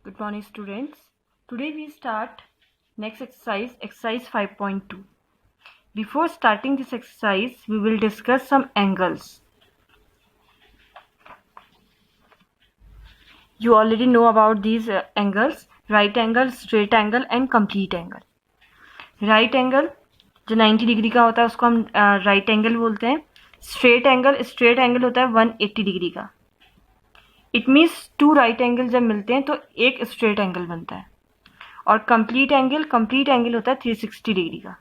Good morning, students. Today we start next exercise 5.2. Before starting this exercise, we will discuss some angles. You already know about these angles: right angle, straight angle and complete angle. Right angle जो 90 degree का होता है उसको हम right angle बोलते हैं. straight angle होता है 180 डिग्री का. It means two right angle जब मिलते हैं तो एक स्ट्रेट एंगल बनता है. और कंप्लीट एंगल होता है 360 डिग्री का.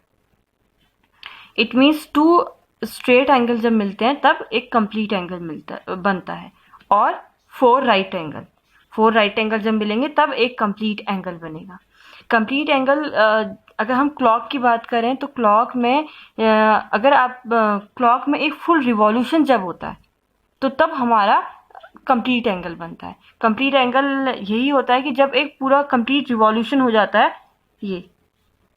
It means two straight angle जब मिलते हैं तब एक कंप्लीट एंगल बनता है. और फोर राइट एंगल जब मिलेंगे तब एक कंप्लीट एंगल बनेगा. कंप्लीट एंगल अगर हम क्लॉक की बात करें तो क्लॉक में क्लॉक में एक फुल रिवॉल्यूशन जब होता है तो तब हमारा कंप्लीट एंगल बनता है. कंप्लीट एंगल यही होता है कि जब एक पूरा कंप्लीट रिवॉल्यूशन हो जाता है ये,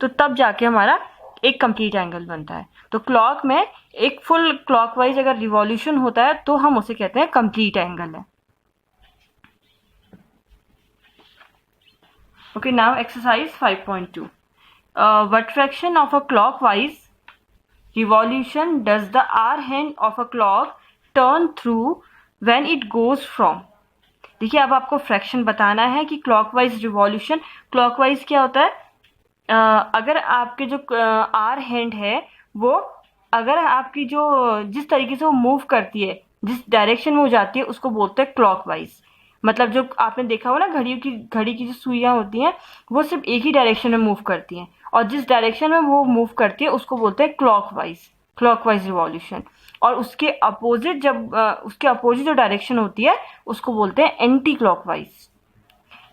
तो तब जाके हमारा एक कंप्लीट एंगल बनता है. तो क्लॉक में एक फुल क्लॉकवाइज अगर रिवॉल्यूशन होता है तो हम उसे कहते हैं कंप्लीट एंगल है. Okay, now exercise 5.2. What fraction of a clockwise revolution does the hour hand of a clock turn through when it goes from. देखिए, अब आपको फ्रैक्शन बताना है कि क्लॉकवाइज रिवॉल्यूशन. क्लॉकवाइज क्या होता है? अगर आपके जो आर हैंड है वो अगर आपकी जो जिस तरीके से वो मूव करती है, जिस डायरेक्शन में वो जाती है उसको बोलते हैं क्लॉकवाइज. मतलब जो आपने देखा हो ना, घड़ी की जो सुइयां होती हैं वो सिर्फ एक ही डायरेक्शन में मूव करती हैं और जिस डायरेक्शन में वो मूव करती है उसको बोलते हैं क्लॉकवाइज रिवॉल्यूशन. और उसके अपोजिट जो डायरेक्शन होती है उसको बोलते हैं एंटी क्लॉकवाइज.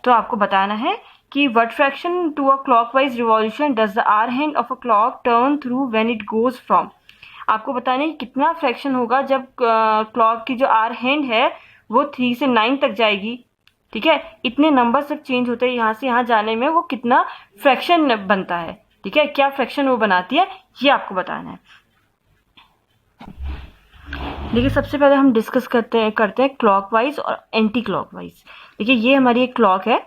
तो आपको बताना है कि what fraction to a clockwise revolution does the hour hand of a clock turn through when it goes from. आपको बताना है कितना फ्रैक्शन होगा जब क्लॉक की जो आर हैंड है वो 3 से 9 तक जाएगी. ठीक है, इतने नंबर सब चेंज होते हैं यहाँ से यहाँ जाने में, वो कितना फ्रैक्शन बनता है. ठीक है, क्या फ्रैक्शन वो बनाती है ये आपको बताना है. देखिए, सबसे पहले हम डिस्कस करते हैं क्लॉकवाइज और एंटी क्लॉकवाइज. देखिए, ये हमारी एक क्लॉक है.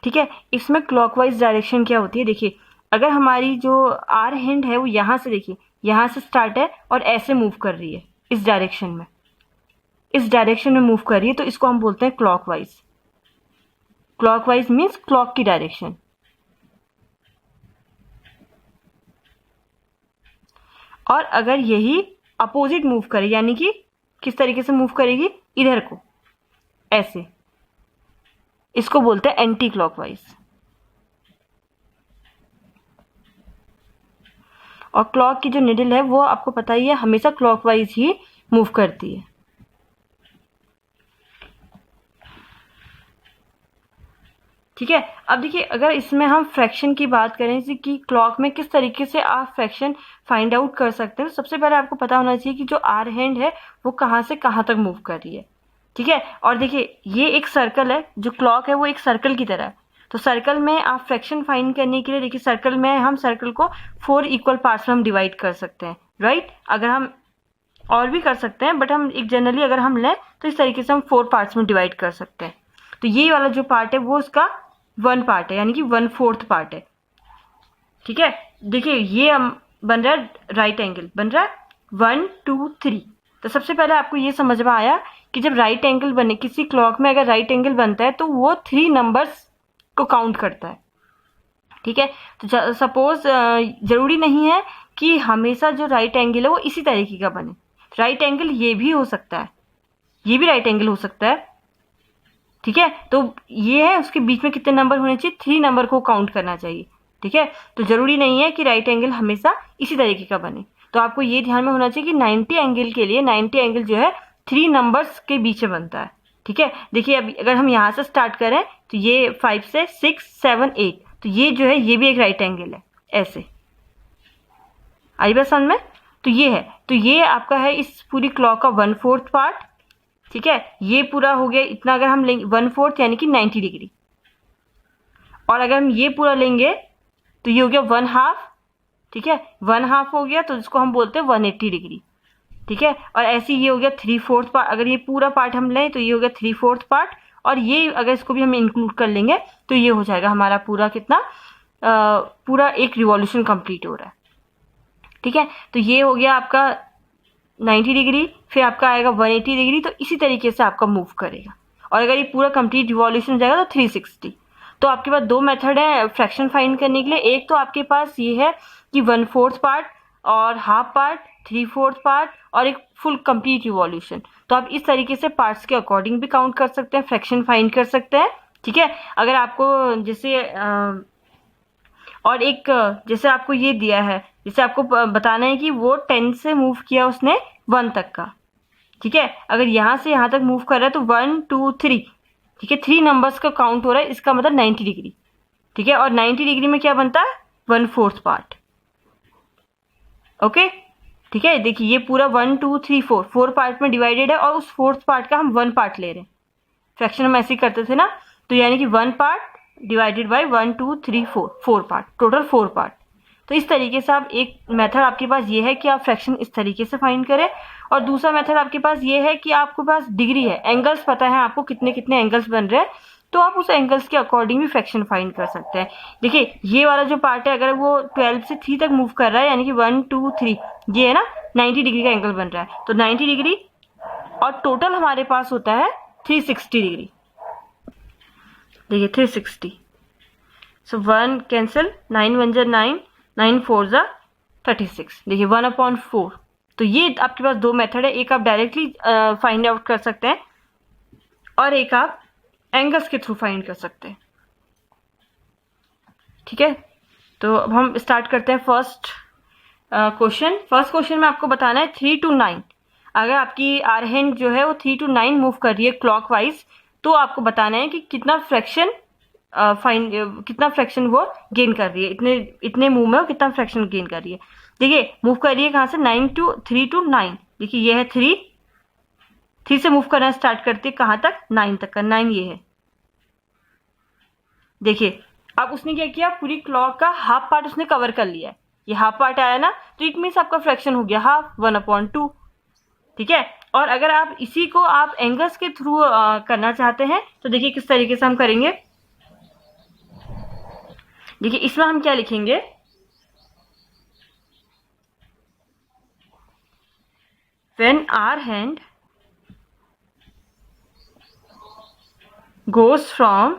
ठीक है, इसमें क्लॉकवाइज डायरेक्शन क्या होती है. देखिए, अगर हमारी जो आर हैंड है वो यहाँ से, देखिए यहाँ से स्टार्ट है और ऐसे मूव कर रही है इस डायरेक्शन में मूव कर रही है तो इसको हम बोलते हैं क्लॉकवाइज. क्लॉकवाइज मीन्स क्लॉक की डायरेक्शन. और अगर यही अपोजिट मूव करे, यानी कि किस तरीके से मूव करेगी, इधर को ऐसे, इसको बोलते हैं एंटी क्लॉकवाइज. और क्लॉक की जो निडल है वो आपको पता ही है हमेशा क्लॉकवाइज ही मूव करती है. ठीक है, अब देखिए, अगर इसमें हम फ्रैक्शन की बात करें जैसे कि क्लॉक में किस तरीके से आप फ्रैक्शन फाइंड आउट कर सकते हैं, तो सबसे पहले आपको पता होना चाहिए कि जो आर हैंड है वो कहाँ से कहाँ तक मूव कर रही है. ठीक है, और देखिए ये एक सर्कल है, जो क्लॉक है वो एक सर्कल की तरह है. तो सर्कल में आप फ्रैक्शन फाइंड करने के लिए, देखिए सर्कल में हम सर्कल को 4 इक्वल पार्ट्स में हम डिवाइड कर सकते हैं. राइट, अगर हम और भी कर सकते हैं बट हम एक जनरली अगर हम लें तो इस तरीके से हम 4 पार्ट्स में डिवाइड कर सकते हैं. तो ये वाला जो पार्ट है वो उसका 1 पार्ट है, यानी कि 1/4 पार्ट है. ठीक है, देखिए ये बन रहा है राइट एंगल, बन रहा है 1 2 3. तो सबसे पहले आपको ये समझ में आया कि जब राइट एंगल बने किसी क्लॉक में, अगर राइट एंगल बनता है तो वो 3 नंबर्स को काउंट करता है. ठीक है, तो सपोज जरूरी नहीं है कि हमेशा जो राइट एंगल है वो इसी तरीके का बने. राइट एंगल ये भी हो सकता है, ये भी राइट एंगल हो सकता है. ठीक है, तो ये है उसके बीच में कितने नंबर होने चाहिए, 3 नंबर को काउंट करना चाहिए. ठीक है, तो जरूरी नहीं है कि राइट एंगल हमेशा इसी तरीके का बने. तो आपको ये ध्यान में होना चाहिए कि 90 एंगल के लिए 90 एंगल जो है 3 नंबर्स के बीच में बनता है. ठीक है, देखिए अभी अगर हम यहाँ से स्टार्ट करें तो ये 5 से 6 7 8, तो ये जो है ये भी एक राइट एंगल है. ऐसे आई बात समझ में. तो ये है, तो ये आपका है इस पूरी क्लॉक का 1/4 पार्ट. ठीक है, ये पूरा हो गया इतना. अगर हम लेंगे 1/4 यानी कि 90 डिग्री, और अगर हम ये पूरा लेंगे तो ये हो गया 1/2. ठीक है, 1/2 हो गया तो इसको हम बोलते हैं 180 डिग्री. ठीक है, और ऐसे ये हो गया 3/4 पार्ट. अगर ये पूरा पार्ट हम लें तो ये हो गया 3/4 पार्ट और ये अगर इसको भी हम इंक्लूड कर लेंगे तो ये हो जाएगा हमारा पूरा कितना, पूरा एक रिवॉल्यूशन कंप्लीट हो रहा है। ठीक है, तो ये हो गया आपका 90 डिग्री, फिर आपका आएगा 180 डिग्री, तो इसी तरीके से आपका मूव करेगा। और अगर ये पूरा कंप्लीट रिवॉल्यूशन हो जाएगा तो 360। तो आपके पास दो मेथड है फ्रैक्शन फाइंड करने के लिए। एक तो आपके पास ये है कि 1/4 पार्ट और हाफ पार्ट, 3/4 पार्ट और एक फुल कंप्लीट रिवॉल्यूशन। तो आप इस तरीके से पार्ट्स के अकॉर्डिंग भी काउंट कर सकते हैं, फ्रैक्शन फाइंड कर सकते हैं। ठीक है, अगर आपको जैसे और एक जैसे आपको ये दिया है, जैसे आपको बताना है कि वो 10 से मूव किया उसने 1 तक का। ठीक है, अगर यहाँ से यहाँ तक मूव कर रहा है तो 1 2 3, ठीक है, 3 नंबर्स का काउंट हो रहा है, इसका मतलब 90 डिग्री। ठीक है, और 90 डिग्री में क्या बनता है, 1/4 पार्ट। ओके, ठीक है, देखिए ये पूरा 1 2 3 4 पार्ट में डिवाइडेड है और उस 4th पार्ट का हम 1 पार्ट ले रहे हैं। फ्रैक्शन हम ऐसे ही करते थे ना, तो यानी कि 1 part divided by 1 2 3 4 part, total 4 part. तो इस तरीके से आप, एक मेथड आपके पास ये है कि आप फ्रैक्शन इस तरीके से फाइंड करें, और दूसरा मेथड आपके पास ये है कि आपके पास डिग्री है, एंगल्स पता है आपको कितने कितने एंगल्स बन रहे हैं, तो आप उस एंगल्स के अकॉर्डिंग भी फ्रैक्शन फाइंड कर सकते हैं। देखिए ये वाला जो पार्ट है, अगर वो 12 से 3 तक मूव कर रहा है, यानी कि 1 2 3, ये है ना 90 डिग्री का एंगल बन रहा है, तो 90 डिग्री और टोटल हमारे पास होता है 360 डिग्री। देखिए 360, सो 1 कैंसिल, 9 1 जा 9, 9 4 जा 36, देखिए 1/4। तो ये आपके पास दो मेथड है, एक आप डायरेक्टली फाइंड आउट कर सकते हैं और एक आप एंगल्स के थ्रू फाइंड कर सकते हैं। ठीक है, तो अब हम स्टार्ट करते हैं फर्स्ट क्वेश्चन। फर्स्ट क्वेश्चन में आपको बताना है 3 to 9। अगर आपकी आर हैंड जो है वो 3 to 9 मूव कर रही है क्लॉकवाइज, तो आपको बताना है कि कितना फ्रैक्शन कितना फ्रैक्शन वो गेन कर रही है, इतने मूव में वो कितना फ्रैक्शन गेन कर रही है। देखिए मूव कर रही है कहाँ से, 3 to 9। देखिए ये है 3 से मूव करना स्टार्ट करती है कहाँ तक, 9 तक का, 9 ये है। देखिए अब उसने क्या किया, पूरी क्लॉक का हाफ पार्ट उसने कवर कर लिया है, ये हाफ पार्ट आया ना, तो इट मीन्स आपका फ्रैक्शन हो गया हाफ, 1/2। ठीक है, और अगर आप इसी को आप एंगल्स के थ्रू करना चाहते हैं तो देखिए किस तरीके से हम करेंगे। देखिए इसमें हम क्या लिखेंगे, when our hand goes from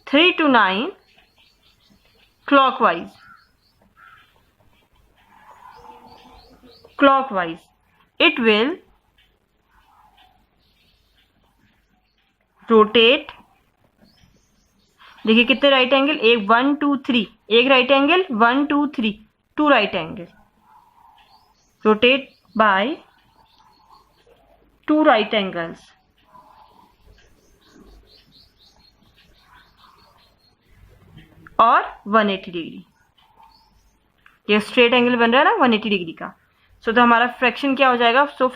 3 to 9 clockwise, it will rotate। देखिए कितने राइट एंगल, एक 1 2 3, एक right angle 1 2 3, 2 right angle, rotate bye 2 right angles. और 180 डिग्री, ये स्ट्रेट एंगल बन रहा है ना 180 डिग्री का। सो तो हमारा फ्रैक्शन क्या हो जाएगा, so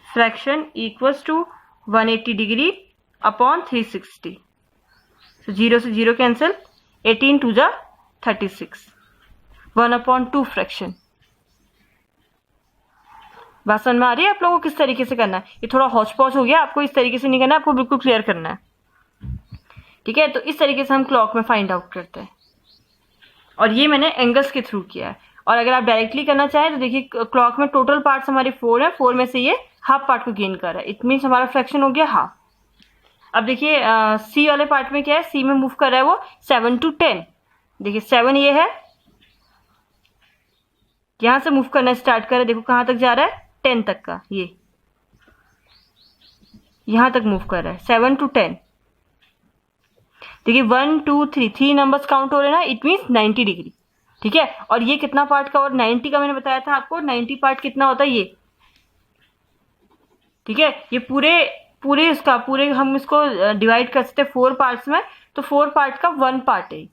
fraction equals to 180 degree upon 360। So 0 से 0 कैंसिल, 18 2 जा 36, 1/2 फ्रैक्शन। बात समझ में आ रही है आप लोगों को किस तरीके से करना है। ये थोड़ा हौच पौच हो गया, आपको इस तरीके से नहीं करना है, आपको बिल्कुल क्लियर करना है। ठीक है, तो इस तरीके से हम क्लॉक में फाइंड आउट करते हैं, और ये मैंने एंगल्स के थ्रू किया है। और अगर आप डायरेक्टली करना चाहें तो देखिए क्लॉक में टोटल पार्ट्स हमारे 4 है, 4 में से ये हाफ पार्ट को गेन कर रहा है, इट मीन्स हमारा फ्रैक्शन हो गया हाफ। अब देखिए सी वाले पार्ट में क्या है, सी में मूव कर रहा है वो 7 to 10। देखिए 7 ये है, यहां से मूव करना स्टार्ट कर रहा है, देखो कहां तक जा रहा है, 10 तक का, ये यहां तक मूव कर रहा है 7 to 10। देखिए 1 2 3, 3 नंबर्स काउंट हो रहे हैं ना, इट मीन्स 90 डिग्री। ठीक है, और ये कितना पार्ट का, और 90 का मैंने बताया था आपको, 90 पार्ट कितना होता है ये। ठीक है, ये पूरे हम इसको डिवाइड कर सकते हैं 4 पार्ट्स में, तो 4 पार्ट का 1 पार्ट है।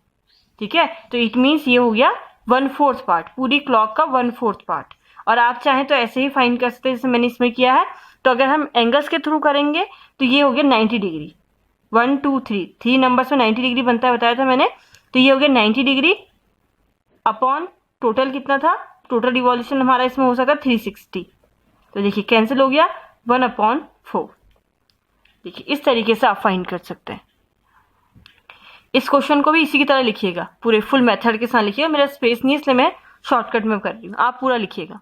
ठीक है, तो इट मीन्स ये हो गया 1/4 पार्ट, पूरी क्लॉक का 1/4 पार्ट। और आप चाहें तो ऐसे ही फाइंड कर सकते हैं जैसे मैंने इसमें किया है। तो अगर हम एंगल्स के थ्रू करेंगे तो ये हो गया 90 डिग्री, 1 2 3, 3 नंबर्स में 90 डिग्री बनता है, बताया था मैंने। तो ये हो गया 90 डिग्री अपॉन टोटल कितना था, टोटल रिवॉल्यूशन हमारा इसमें हो सका 360। तो देखिए कैंसिल हो गया 1/4। देखिए इस तरीके से आप फाइंड कर सकते हैं। इस क्वेश्चन को भी इसी की तरह लिखिएगा, पूरे फुल मेथड के साथ लिखिएगा। मेरा स्पेस नहीं है इसलिए मैं शॉर्टकट में कर रही हूँ, आप पूरा लिखिएगा।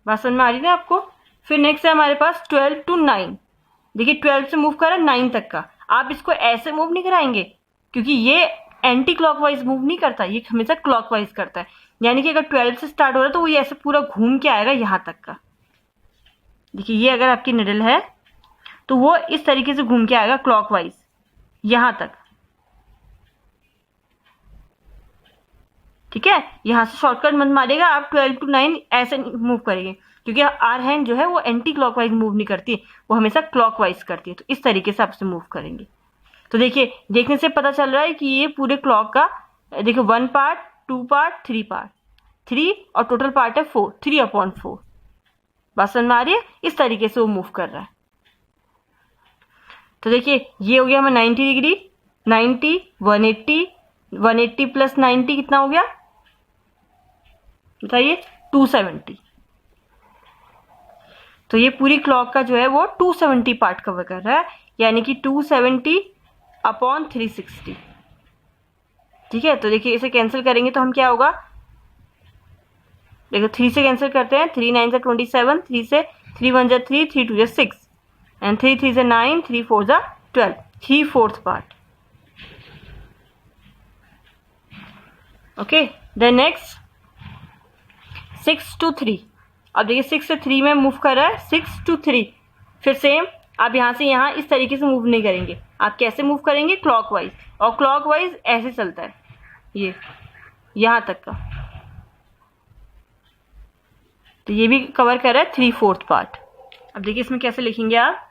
बात समझ में आ रही है आपको। फिर नेक्स्ट है हमारे पास 12 to 9। देखिए 12 से मूव करा 9 तक का। आप इसको ऐसे मूव नहीं कराएंगे क्योंकि ये एंटी क्लॉकवाइज मूव नहीं करता, ये हमेशा क्लॉकवाइज करता है। यानी कि अगर 12 से स्टार्ट हो रहा है तो वो ये ऐसे पूरा घूम के आएगा यहाँ तक का। देखिए ये अगर आपकी निडल है तो वो इस तरीके से घूम के आएगा क्लॉकवाइज यहाँ तक। ठीक है, यहाँ से शॉर्टकट मत मारिएगा, आप 12 to 9 ऐसे मूव करेंगे क्योंकि आर हैंड जो है वो एंटी क्लॉकवाइज मूव नहीं करती, वो हमेशा क्लॉकवाइज करती है। तो इस तरीके से आप इसे मूव करेंगे। तो देखिए देखने से पता चल रहा है कि ये पूरे क्लॉक का देखिए 1 पार्ट 2 पार्ट 3 पार्ट 3 और टोटल पार्ट है 4, 3/4। बात समझ में आ रही है? इस तरीके से वो मूव कर रहा है। तो देखिए ये हो गया हमें 90 डिग्री, 90, 180, 180 प्लस 90 कितना हो गया बताइए? 270। तो ये पूरी क्लॉक का जो है वो 270 पार्ट कवर कर रहा है, यानी कि 270/360। ठीक है, तो देखिए इसे कैंसिल करेंगे तो हम क्या होगा, देखो 3 से कैंसिल करते हैं, 3 9 से 27, 3 से 3 1 जा 3, 3 2 जा 6 एंड 3 3 से 9, 3 4 जा 12, 3/4 पार्ट। Okay, then next 6 to 3। अब देखिए 6 से 3 में मूव कर रहा है, 6 to 3। फिर सेम आप यहाँ से यहाँ इस तरीके से मूव नहीं करेंगे। आप कैसे मूव करेंगे? क्लॉकवाइज, और क्लॉकवाइज ऐसे चलता है ये यहाँ तक का। तो ये भी कवर कर रहा है 3/4 पार्ट। अब देखिए इसमें कैसे लिखेंगे आप,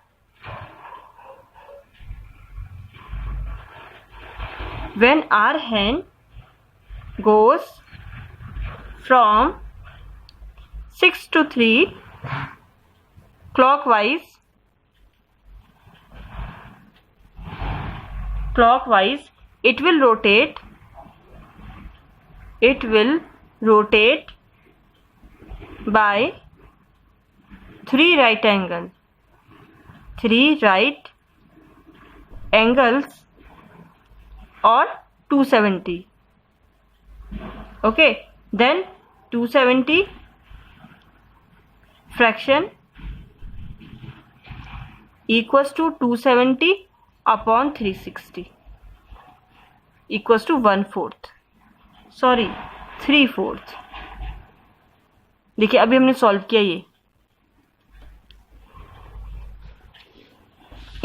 when our hand goes from 6 to 3 clockwise, it will rotate by 3 right angles or 270. Okay, then 270 fraction equals to 270/360 equals to 3/4। देखिए अभी हमने सॉल्व किया ये,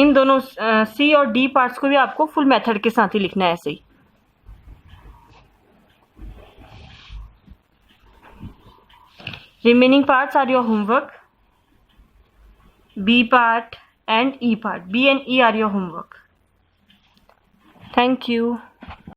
इन दोनों सी और डी पार्ट्स को भी आपको फुल मेथड के साथ ही लिखना है ऐसे ही। Remaining parts are your homework. B part and E part. B and E are your homework. Thank you.